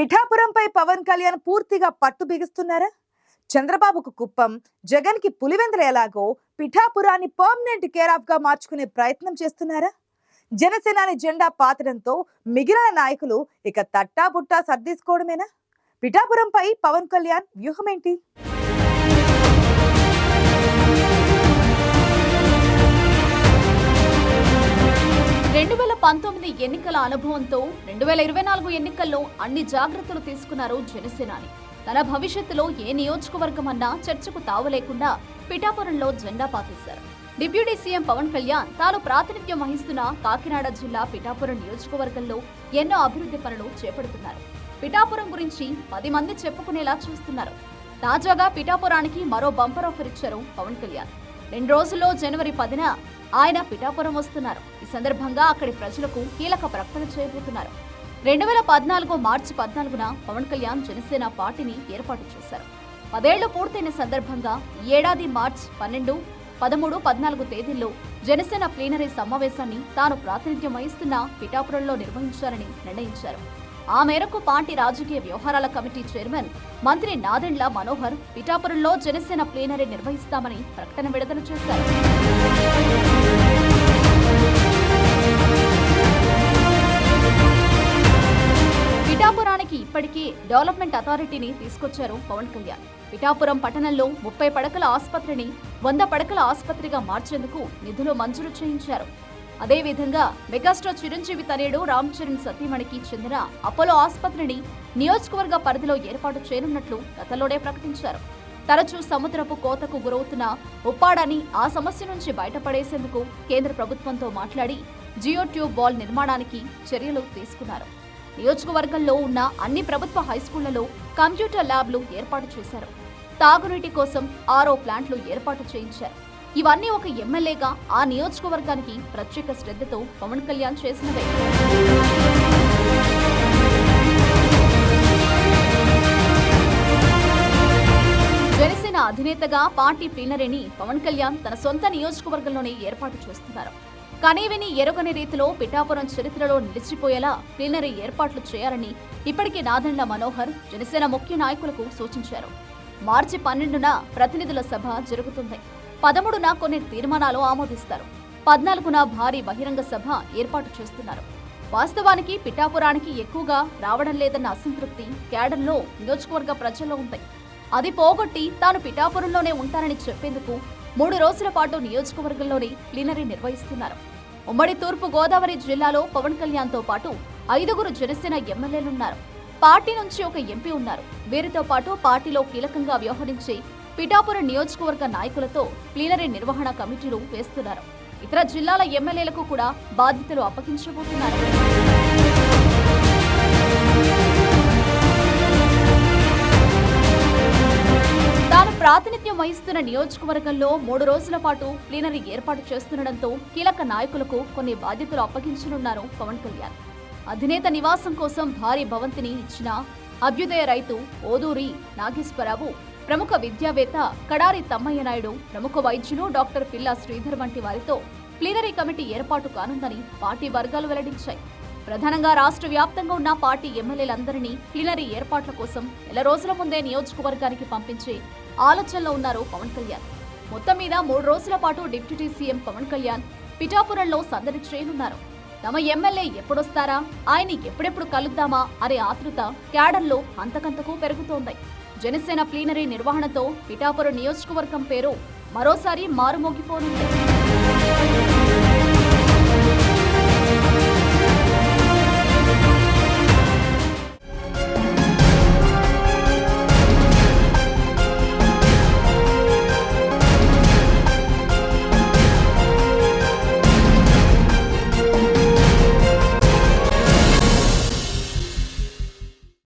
పిఠాపురంపై పవన్ కళ్యాణ్ పూర్తిగా పట్టు బిగిస్తున్నారా? చంద్రబాబుకు కుప్పం, జగన్ కి పులివెందుల ఎలాగో పిఠాపురాన్ని పర్మనెంట్ కేర్ ఆఫ్ గా మార్చుకునే ప్రయత్నం చేస్తున్నారా? జనసేనాని జెండా పాతడంతో మిగిలిన నాయకులు ఇక తట్టాబుట్టా సర్దేసుకోవడమేనా? పిఠాపురంపై పవన్ కళ్యాణ్ వ్యూహం ఏంటి? 2019 ఎన్నికల అనుభవంతో 2024 ఎన్నికల్లో అన్ని జాగ్రత్తలు తీసుకున్నారు జనసేనాని. తన భవిష్యత్తులో ఏ నియోజకవర్గం అన్నా చర్చకు తావలేకుండా పిఠాపురంలో జెండా పాతేశారు. డిప్యూటీ సీఎం పవన్ కళ్యాణ్ తాను ప్రాతినిధ్యం వహిస్తున్న కాకినాడ జిల్లా పిఠాపురం నియోజకవర్గంలో ఎన్నో అభివృద్ధి పనులు చేపడుతున్నారు. పిఠాపురం గురించి 10 మంది చెప్పుకునేలా చూస్తున్నారు. తాజాగా పిఠాపురానికి మరో బంపర్ ఆఫర్ ఇచ్చారు పవన్ కళ్యాణ్. 2 రోజుల్లో జనవరి 10న ఆయన పిఠాపురం వస్తున్నారు. ఈ సందర్భంగా అక్కడి ప్రజలకు కీలక ప్రకటన చేయబోతున్నారు. 2014 మార్చి 14న పవన్ కళ్యాణ్ జనసేన పార్టీని ఏర్పాటు చేశారు. 10 ఏళ్లు పూర్తయిన సందర్భంగా ఈ ఏడాది మార్చి 12, 13, 14 తేదీల్లో జనసేన ప్లీనరీ సమావేశాన్ని తాను ప్రాతినిధ్యం వహిస్తున్న పిఠాపురంలో నిర్వహించాలని నిర్ణయించారు. ఆ మేరకు పార్టీ రాజకీయ వ్యవహారాల కమిటీ చైర్మన్ మంత్రి నాదెండ్ల మనోహర్ పిఠాపురంలో జనసేన ప్లీనరీ నిర్వహిస్తామని ప్రకటన విడుదల చేశారు. పిఠాపురానికి ఇప్పటికీ డెవలప్మెంట్ అథారిటీని తీసుకొచ్చారు పవన్ కళ్యాణ్. పిఠాపురం పట్టణంలో 30 పడకల ఆసుపత్రిని 100 పడకల ఆసుపత్రిగా మార్చేందుకు నిధులు మంజూరు చేయించారు. అదేవిధంగా మెగాస్టార్ చిరంజీవి తనయుడు రామ్ చరణ్ సతీమణికి చెందిన అపోలో ఆసుపత్రిని నియోజకవర్గ పరిధిలో ఏర్పాటు చేయనున్నట్లు గతంలోనే ప్రకటించారు. తరచూ సముద్రపు కోతకు గురవుతున్న ఉప్పాడని ఆ సమస్య నుంచి బయటపడేసేందుకు కేంద్ర ప్రభుత్వంతో మాట్లాడి జియో ట్యూబ్ వాల్ నిర్మాణానికి చర్యలు తీసుకున్నారు. నియోజకవర్గంలో ఉన్న అన్ని ప్రభుత్వ హైస్కూళ్లలో కంప్యూటర్ ల్యాబ్లు ఏర్పాటు చేశారు. తాగునీటి కోసం ఆర్ఓ ప్లాంట్లు ఏర్పాటు చేయించారు. ఇవన్నీ ఒక ఎమ్మెల్యేగా ఆ నియోజకవర్గానికి ప్రత్యేక శ్రద్ధతో పవన్ కళ్యాణ్ చేసినవే. జనసేన అధినేతగా పార్టీ ప్లీనరీని పవన్ కళ్యాణ్ తన సొంత నియోజకవర్గంలోనే ఏర్పాటు చేస్తున్నారు. కనీవిని ఎరుగని రీతిలో పిఠాపురం చరిత్రలో నిలిచిపోయేలా ప్లీనరీ ఏర్పాట్లు చేయాలని ఇప్పటికే నాదెండ్ల మనోహర్ జనసేన ముఖ్య నాయకులకు సూచించారు. మార్చి 12న ప్రతినిధుల సభ జరుగుతుంది. 13న కొన్ని తీర్మానాలు ఆమోదిస్తారు. 14న భారీ బహిరంగ సభ ఏర్పాటు చేస్తున్నారు. వాస్తవానికి పిఠాపురానికి ఎక్కువగా రావడం లేదన్న అసంతృప్తి క్యాడర్లో నియోజకవర్గ ప్రజల్లో ఉంది. అది పోగొట్టి తాను పిఠాపురంలోనే ఉంటానని చెప్పేందుకు 3 రోజుల పాటు నియోజకవర్గంలోని ప్లీనరీ నిర్వహిస్తున్నారు. ఉమ్మడి తూర్పు గోదావరి జిల్లాలో పవన్ కళ్యాణ్తో పాటు 5గురు జనసేన ఎమ్మెల్యేలున్నారు. పార్టీ నుంచి ఒక ఎంపీ ఉన్నారు. వీరితో పాటు పార్టీలో కీలకంగా వ్యవహరించే పిఠాపురం నియోజకవర్గ నాయకులతో ప్లీనరీ నిర్వహణ కమిటీలు వేస్తున్నారు. ఇతర జిల్లాల ఎమ్మెల్యేలకు కూడా బాధ్యతలు అప్పగించబోతున్నారు. తాను ప్రాతినిధ్యం వహిస్తున్న నియోజకవర్గంలో 3 రోజుల పాటు ప్లీనరీ ఏర్పాటు చేస్తుండటంతో కీలక నాయకులకు కొన్ని బాధ్యతలు అప్పగించనున్నారు పవన్ కళ్యాణ్. అధినేత నివాసం కోసం భారీ భవంతిని ఇచ్చిన అభ్యుదయ రైతు ఓదూరి నాగేశ్వరరావు, ప్రముఖ విద్యావేత్త కడారి తమ్మయ్య నాయుడు, ప్రముఖ వైద్యులు డాక్టర్ పిల్లా శ్రీధర్ వంటి వారితో ప్లీనరీ కమిటీ ఏర్పాటు కానుందని పార్టీ వర్గాలు వెల్లడించాయి. ప్రధానంగా రాష్ట్ర వ్యాప్తంగా ఉన్న పార్టీ ఎమ్మెల్యేలందరినీ ప్లీనరీ ఏర్పాట్ల కోసం నెల రోజుల ముందే నియోజకవర్గానికి పంపించే ఆలోచనలో ఉన్నారు పవన్ కళ్యాణ్. మొత్తం మీద 3 రోజుల పాటు డిప్యూటీ సీఎం పవన్ కళ్యాణ్ పిఠాపురంలో సందడి చేయనున్నారు. తమ ఎమ్మెల్యే ఎప్పుడొస్తారా, ఆయన ఎప్పుడెప్పుడు కలుద్దామా అనే ఆతృత క్యాడర్లో అంతకంతకు పెరుగుతోంది. జనసేన ప్లీనరీ నిర్వహణతో పిఠాపురం నియోజకవర్గం పేరు మరోసారి మారుమోగిపోనుంది.